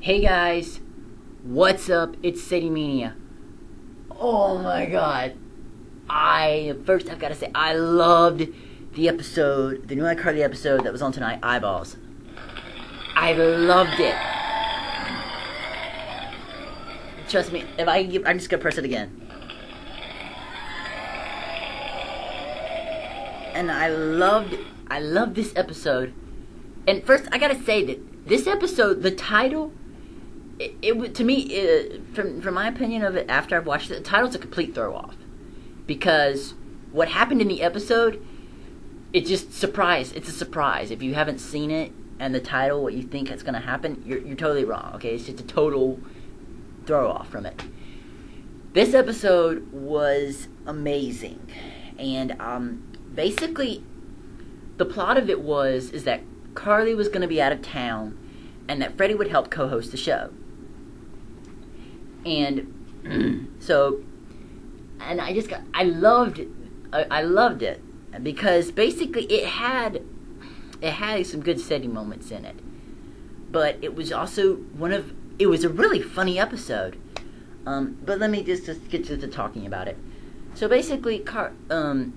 Hey guys, what's up? It's City Mania. Oh my god. I've got to say, I loved the episode, the new iCarly episode that was on tonight, iBalls. I loved it. Trust me, I'm just gonna press it again. And I loved this episode. And first, I gotta say that this episode, the title, it to me, from my opinion of it after I've watched it, the title's a complete throw off. Because what happened in the episode, it's a surprise. If you haven't seen it and the title, what you think is going to happen, you're totally wrong, okay? It's just a total throw off from it. This episode was amazing. And basically, the plot of it is that Carly was going to be out of town and that Freddie would help co-host the show. And so, and I loved it because basically it had some good setting moments in it, but it was also it was a really funny episode. But let me just get to talking about it. So basically, the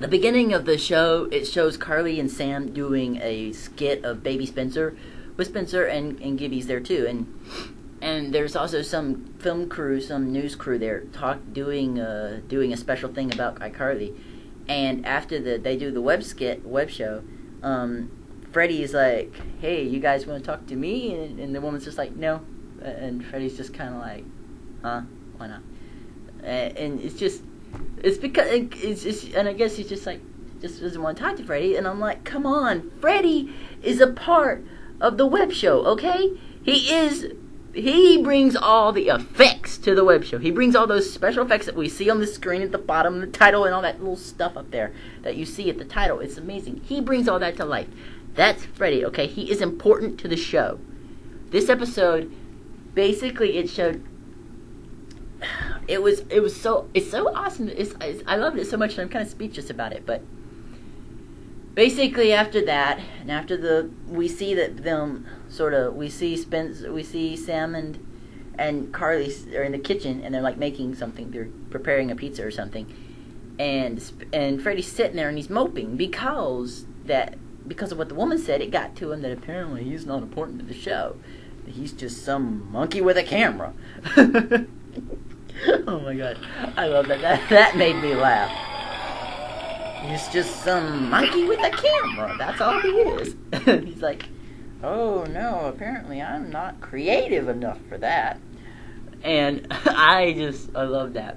beginning of the show, it shows Carly and Sam doing a skit of Baby Spencer, with Spencer and Gibby's there too, and there's also some film crew, some news crew there doing a special thing about iCarly. And after they do the web show, Freddie is like, "Hey, you guys want to talk to me?" And the woman's just like, "No," and Freddie's just kind of like, "Huh? Why not?" And and I guess he's just like, just doesn't want to talk to Freddie. And I'm like, come on, Freddie is a part of the web show, okay? He brings all the effects to the web show. He brings all those special effects that we see on the screen at the bottom, the title, and all that little stuff up there that you see at the title. It's amazing. He brings all that to life. That's Freddie, okay? He is important to the show. This episode, basically, it showed. It's so awesome. I loved it so much, and I'm kind of speechless about it. But basically, after that, and after we see Sam and Carly are in the kitchen, and they're like making something. They're preparing a pizza or something, and Freddie's sitting there and he's moping because of what the woman said. It got to him that apparently he's not important to the show. He's just some monkey with a camera. Oh my god, I love that. That made me laugh. He's just some monkey with a camera. That's all he is. He's like, oh no, apparently I'm not creative enough for that. And I love that.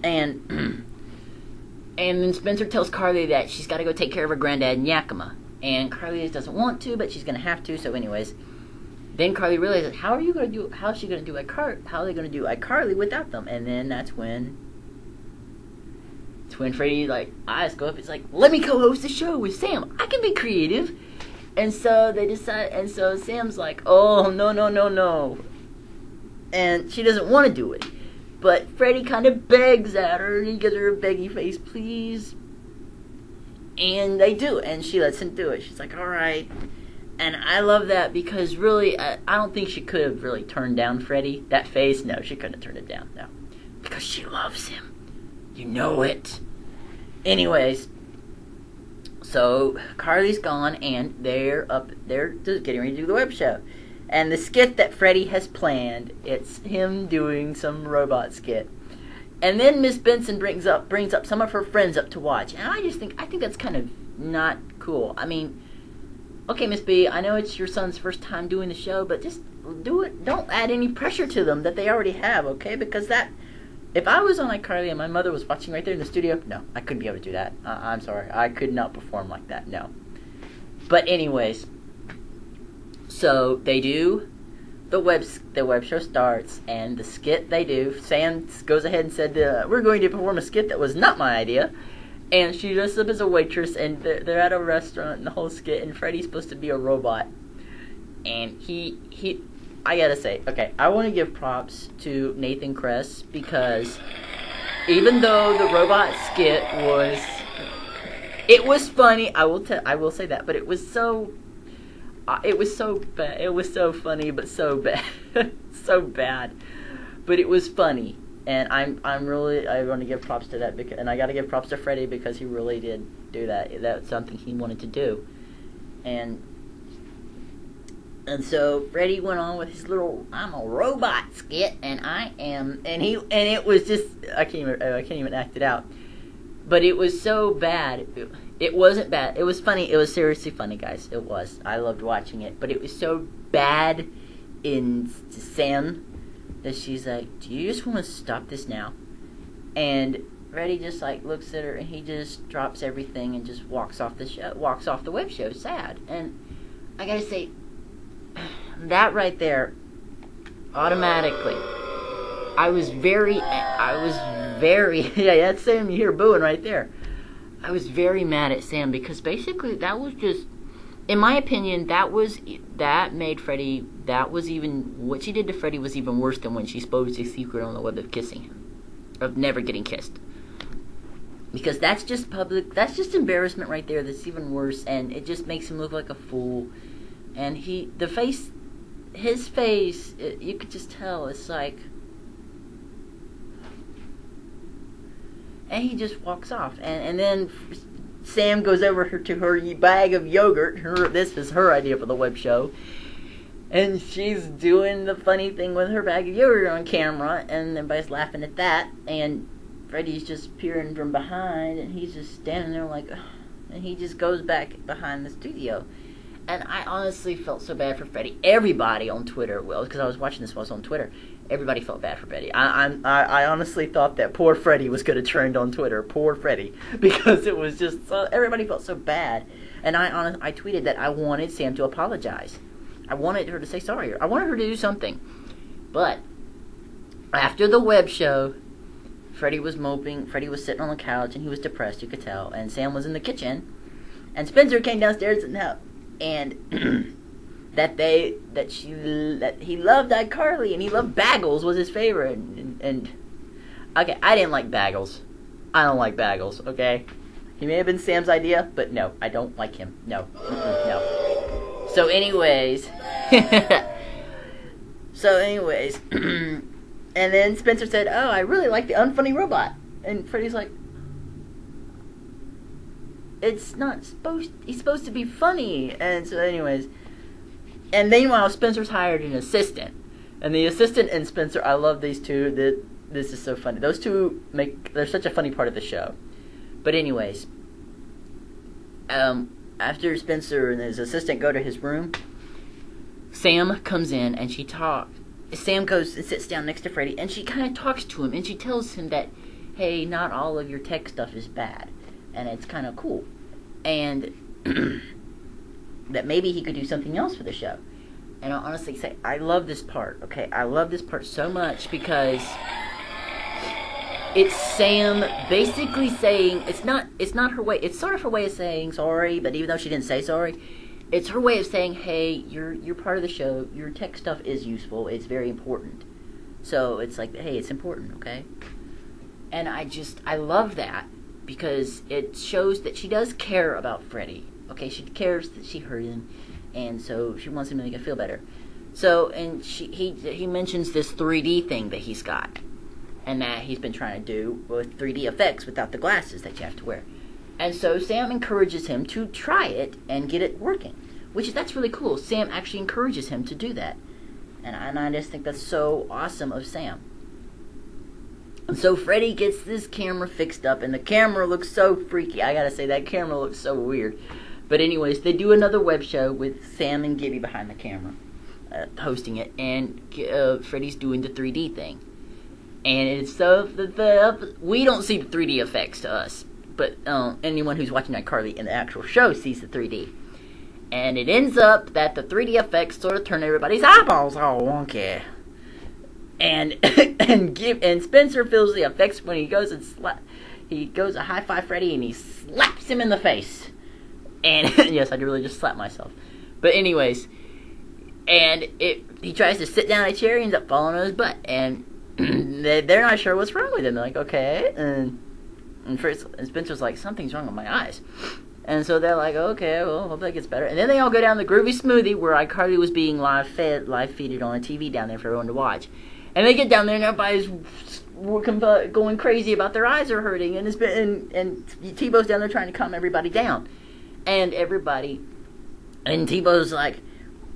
And then Spencer tells Carly that she's got to go take care of her granddad in Yakima. And Carly doesn't want to, but she's going to have to. So anyways, then Carly realizes, how are they going to do iCarly without them? And then that's when Freddie eyes go up. It's like, let me co-host the show with Sam. I can be creative. And so they decide. And so Sam's like, oh no. And she doesn't want to do it. But Freddie kind of begs at her, and he gives her a beggy face, please. And they do, and she lets him do it. She's like, all right. And I love that because really, I don't think she could have really turned down Freddie. That face, no, she couldn't have turned it down, no. Because she loves him. You know it. Anyways, so Carly's gone, and they're just getting ready to do the web show. And the skit that Freddie has planned, it's him doing some robot skit. And then Miss Benson brings up some of her friends up to watch. And I think that's kind of not cool. I mean, okay, Miss B, I know it's your son's first time doing the show, but just do it. Don't add any pressure to them that they already have, okay? Because if I was on iCarly and my mother was watching right there in the studio, no, I couldn't be able to do that. I'm sorry. I could not perform like that, no. But anyways, so they do. The web show starts, and the skit they do, Sam goes ahead and said, we're going to perform a skit that was not my idea. And she dresses up as a waitress, and they're at a restaurant, and the whole skit, and Freddie's supposed to be a robot. And I gotta say, okay, I want to give props to Nathan Kress, because even though the robot skit it was funny, I will say that, but it was so, it was so bad. It was so funny, but so bad, so bad. But it was funny, and I want to give props to that, and I got to give props to Freddie because he really did do that. That's something he wanted to do, and so Freddie went on with his little "I'm a robot" skit, and it was just I can't even act it out. But it was so bad. It wasn't bad. It was funny. It was seriously funny, guys. It was. I loved watching it. But it was so bad in Sam that she's like, "Do you just want to stop this now?" And Freddie just like looks at her and he just drops everything and just walks off the web show, sad. And I gotta say, that right there, automatically, I was very, yeah, that's Sam, you hear booing right there. I was very mad at Sam because basically that was just, in my opinion, that made Freddie, what she did to Freddie was even worse than when she exposed his secret on the web of kissing him, of never getting kissed. Because that's just embarrassment right there, that's even worse, and it just makes him look like a fool. And his face, you could just tell, it's like, and he just walks off, and then Sam goes over to her bag of yogurt. This is her idea for the web show, and she's doing the funny thing with her bag of yogurt on camera, and everybody's laughing at that. And Freddie's just peering from behind, and he's just standing there like, ugh, and he just goes back behind the studio. And I honestly felt so bad for Freddie. Everybody on Twitter, because I was watching this while I was on Twitter, everybody felt bad for Freddie. I honestly thought that poor Freddie was going to trend on Twitter. Poor Freddie. Because it was just so, everybody felt so bad. And I tweeted that I wanted Sam to apologize. I wanted her to say sorry. I wanted her to do something. But after the web show, Freddie was moping. Freddie was sitting on the couch and he was depressed, you could tell. And Sam was in the kitchen. And Spencer came downstairs and helped. And that he loved iCarly and he loved Bagels was his favorite. And okay, I didn't like Bagels. I don't like Bagels. Okay, he may have been Sam's idea, but no, I don't like him. No, no. So, anyways, and then Spencer said, "Oh, I really like the unfunny robot," and Freddie's like, he's supposed to be funny. And so anyways, and meanwhile Spencer's hired an assistant, and the assistant and Spencer, I love these two. This is so funny. Those two they're such a funny part of the show. But anyways, after Spencer and his assistant go to his room, Sam comes in and Sam goes and sits down next to Freddie, and she kind of talks to him, and she tells him that, hey, not all of your tech stuff is bad, and it's kind of cool, and that maybe he could do something else for the show. And I'll honestly say, I love this part, okay? I love this part so much because it's Sam basically saying, it's not her way, it's sort of her way of saying sorry, but even though she didn't say sorry, it's her way of saying, hey, you're part of the show, your tech stuff is useful, it's very important. So it's like, hey, it's important, okay? And I love that. Because it shows that she does care about Freddie. Okay, she cares that she hurt him, and so she wants him to make it feel better. So, and he mentions this 3D thing that he's got, and that he's been trying to do with 3D effects without the glasses that you have to wear. And so Sam encourages him to try it and get it working, that's really cool. Sam actually encourages him to do that, and I just think that's so awesome of Sam. So Freddie gets this camera fixed up, and the camera looks so freaky. I gotta say, that camera looks so weird. But anyways, they do another web show with Sam and Gibby behind the camera, hosting it, and Freddie's doing the 3D thing. And it's so, we don't see the 3D effects to us, but anyone who's watching iCarly in the actual show sees the 3D. And it ends up that the 3D effects sort of turn everybody's eyeballs all wonky. And Spencer feels the effects when he goes to high-five Freddie and he slaps him in the face. And yes, I did really just slap myself. But anyways, and he tries to sit down in a chair, he ends up falling on his butt, and they're not sure what's wrong with him. They're like, okay, and Spencer's like, something's wrong with my eyes. And so they're like, okay, well, hope that gets better. And then they all go down the groovy smoothie where iCarly was being live feeded on a TV down there for everyone to watch. And they get down there and everybody's going crazy about their eyes are hurting, and Tebow's down there trying to calm everybody down. And Tebow's like,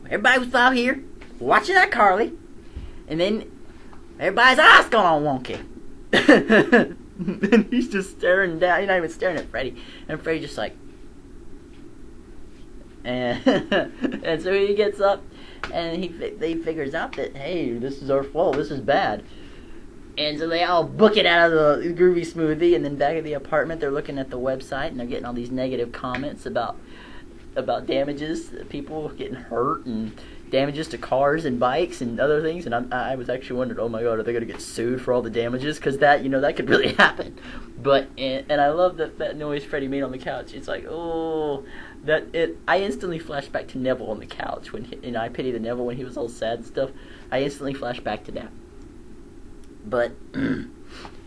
everybody was out here watching iCarly, and then everybody's eyes gone wonky. And he's just staring down. He's not even staring at Freddy. And Freddy's just like, and so he gets up, and he figures out that, hey, this is our fault. This is bad. And so they all book it out of the groovy smoothie, and then back at the apartment, they're looking at the website, and they're getting all these negative comments about damages, people getting hurt, and damages to cars and bikes and other things. And I was actually wondering, oh my god, are they going to get sued for all the damages? Because that could really happen. But and I love that noise Freddy made on the couch. It's like, oh, I instantly flashed back to Neville on the couch and I pity the Neville when he was all sad and stuff. I instantly flashed back to that. But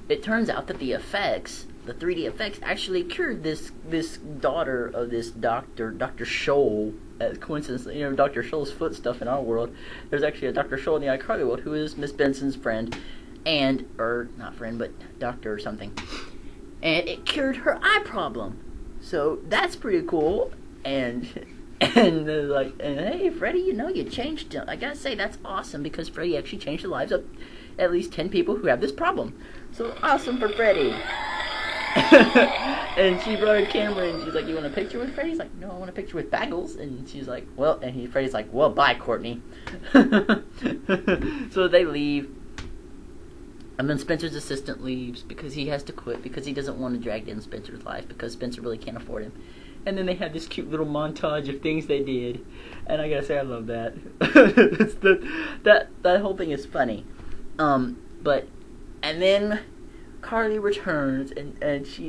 it turns out that the 3D effects, actually cured this daughter of this Dr. Scholl. Coincidence, Dr. Scholl's foot stuff in our world. There's actually a Dr. Scholl in the iCarly world who is Miss Benson's friend, not friend, but doctor or something. And it cured her eye problem. So that's pretty cool. And hey, Freddy, you changed. I gotta say that's awesome, because Freddy actually changed the lives of at least 10 people who have this problem. So awesome for Freddy. And she brought her camera, and she's like, you want a picture with Freddy? He's like, no, I want a picture with Bagels. And she's like, well, and Freddy's like, well, bye, Courtney. So they leave. And then Spencer's assistant leaves because he has to quit, because he doesn't want to drag down Spencer's life, because Spencer really can't afford him. And then they have this cute little montage of things they did. And I gotta say, I love that. That whole thing is funny. And then Carly returns, and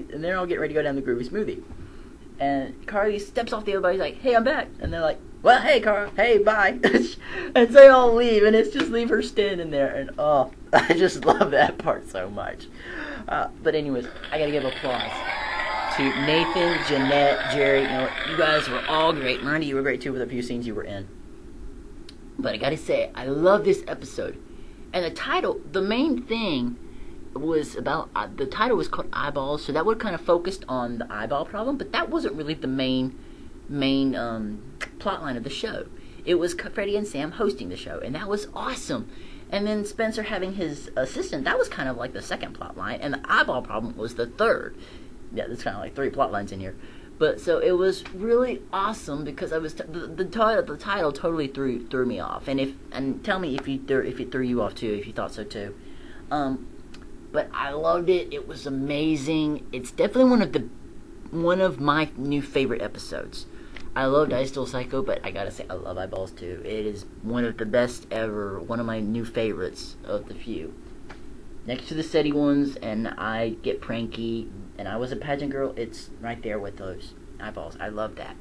they're all getting ready to go down the groovy smoothie. And Carly steps off the other body's like, hey, I'm back. And they're like, well, hey, Carl, hey, bye. And so they all leave, and it's just leave her standing there. And oh, I just love that part so much. But anyways, I gotta give applause to Nathan, Jeanette, Jerry. You guys were all great. Randy, you were great too with a few scenes you were in. But I gotta say, I love this episode. And the title, the main thing was about, the title was called iBalls, so that would kind of focused on the eyeball problem, but that wasn't really the main plot line of the show. It was Freddy and Sam hosting the show, and that was awesome. And then Spencer having his assistant, that was kind of like the second plot line, and the eyeball problem was the third. Yeah, there's kind of like 3 plot lines in here. But so it was really awesome, because I was the title totally threw me off. And tell me if it threw you off too, if you thought so too. But I loved it. It was amazing. It's definitely one of my new favorite episodes. I loved I Still Psycho, but I gotta say I love iBalls too. It is one of the best ever. One of my new favorites of the few. Next to the SETI ones, and I Get Pranky, and I Was a Pageant Girl, it's right there with those iBalls. I love that.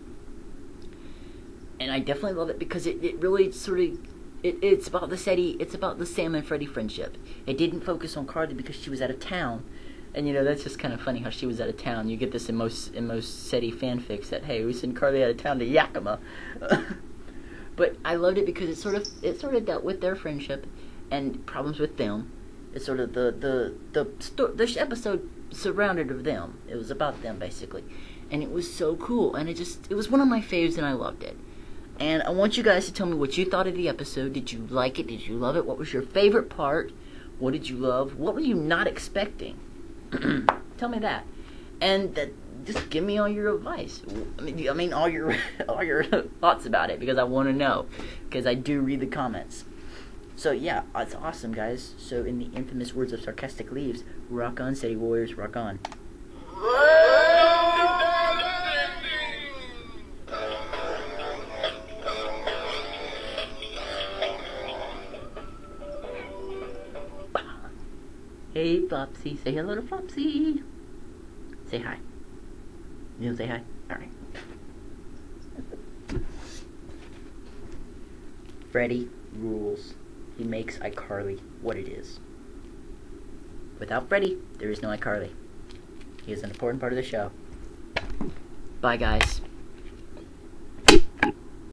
And I definitely love it because it really sort of, it's about the SETI, it's about the Sam and Freddy friendship. It didn't focus on Carly because she was out of town. And that's just kind of funny how she was out of town. You get this in most SETI fanfics that, hey, we send Carly out of town to Yakima. But I loved it because it sort of dealt with their friendship and problems with them. It's sort of the episode surrounded of them. It was about them basically, and it was so cool. And it was one of my faves, and I loved it. And I want you guys to tell me what you thought of the episode. Did you like it? Did you love it? What was your favorite part? What did you love? What were you not expecting? Tell me that. And just give me all your advice. I mean all your thoughts about it, because I want to know, because I do read the comments. So yeah, it's awesome, guys. So in the infamous words of Sarcastic Leaves, rock on, SETI Warriors, rock on. Hey, Flopsy. Say hello to Flopsy. Say hi. You want to say hi? Alright. Freddy rules. He makes iCarly what it is. Without Freddy, there is no iCarly. He is an important part of the show. Bye, guys.